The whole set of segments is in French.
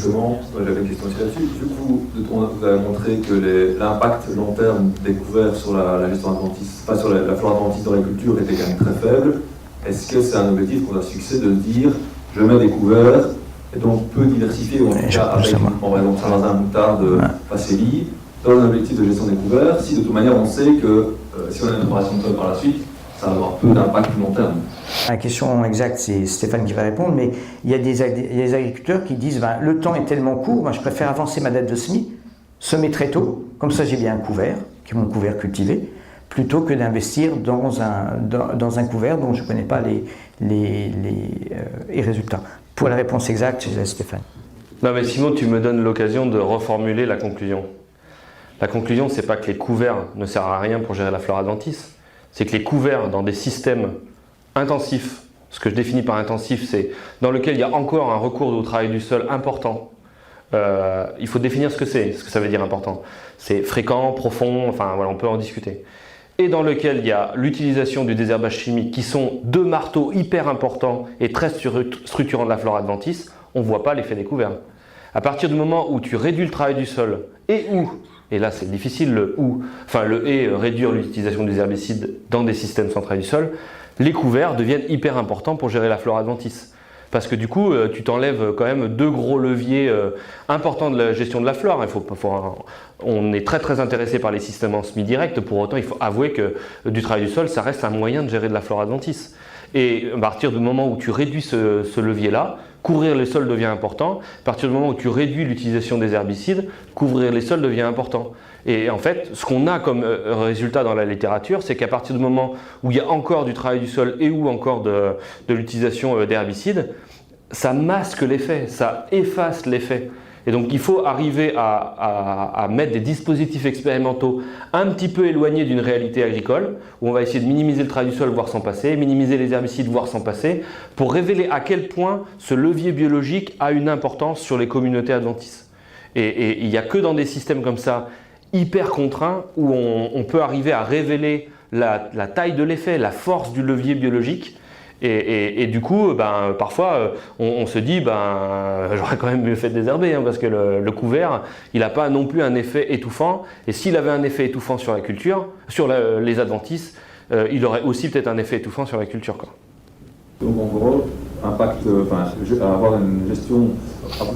justement, j'avais une question aussi là-dessus. Vu que vous avez montré que l'impact long terme des couverts sur la gestion adventiste, enfin sur la flore adventiste dans l'agriculture était quand même très faible, est-ce que c'est un objectif qu'on a succès de dire je mets des couverts et donc peu diversifier, ou en tout cas avec par exemple sarrasin moutarde facélie, dans un objectif de gestion des couverts, si de toute manière on sait que si on a une préparation de sol par la suite, ça va avoir peu d'impact long terme. La question exacte, c'est Stéphane qui va répondre, mais il y a des agriculteurs qui disent le temps est tellement court, moi je préfère avancer ma date de semis, semer très tôt, comme ça j'ai bien un couvert, qui est mon couvert cultivé, plutôt que d'investir dans un couvert dont je ne connais pas les résultats. Pour la réponse exacte, je laisse Stéphane. Non mais Simon, tu me donnes l'occasion de reformuler la conclusion. La conclusion, c'est pas que les couverts ne servent à rien pour gérer la flore adventice, c'est que les couverts dans des systèmes intensifs, ce que je définis par intensif, c'est dans lequel il y a encore un recours au travail du sol important. Il faut définir ce que ça veut dire important. C'est fréquent, profond, enfin voilà, on peut en discuter. Et dans lequel il y a l'utilisation du désherbage chimique, qui sont deux marteaux hyper importants et très structurants de la flore adventice, on ne voit pas l'effet des couverts. À partir du moment où tu réduis le travail du sol et là c'est difficile, réduire l'utilisation des herbicides dans des systèmes sans travail du sol, les couverts deviennent hyper importants pour gérer la flore adventice. Parce que du coup, tu t'enlèves quand même deux gros leviers importants de la gestion de la flore. On est très très intéressé par les systèmes en semi-direct, pour autant il faut avouer que du travail du sol, ça reste un moyen de gérer de la flore adventice. Et à partir du moment où tu réduis ce levier-là, couvrir les sols devient important. À partir du moment où tu réduis l'utilisation des herbicides, couvrir les sols devient important. Et en fait, ce qu'on a comme résultat dans la littérature, c'est qu'à partir du moment où il y a encore du travail du sol et ou encore de l'utilisation d'herbicides, ça masque l'effet, ça efface l'effet. Et donc il faut arriver à mettre des dispositifs expérimentaux un petit peu éloignés d'une réalité agricole, où on va essayer de minimiser le travail du sol, voire s'en passer, minimiser les herbicides, voire s'en passer, pour révéler à quel point ce levier biologique a une importance sur les communautés adventices. Et il n'y a que dans des systèmes comme ça, hyper contraints, où on peut arriver à révéler la taille de l'effet, la force du levier biologique. Et du coup, parfois, on se dit, j'aurais quand même mieux fait de désherber, parce que le couvert, il n'a pas non plus un effet étouffant. Et s'il avait un effet étouffant sur la culture, sur les adventices, il aurait aussi peut-être un effet étouffant sur la culture, quoi. Donc en gros, avoir une gestion,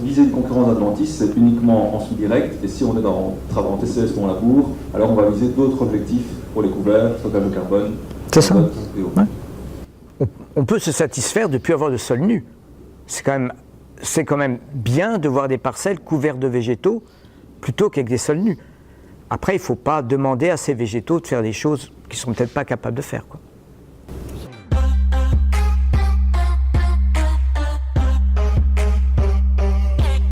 viser une concurrence adventice, c'est uniquement en semi-direct. Et si on est dans TCS ou en labour, alors on va viser d'autres objectifs pour les couverts, stockage de carbone. C'est ça. Ouais. On peut se satisfaire de ne plus avoir de sol nu. C'est quand même bien de voir des parcelles couvertes de végétaux plutôt qu'avec des sols nus. Après, il ne faut pas demander à ces végétaux de faire des choses qu'ils ne sont peut-être pas capables de faire, quoi.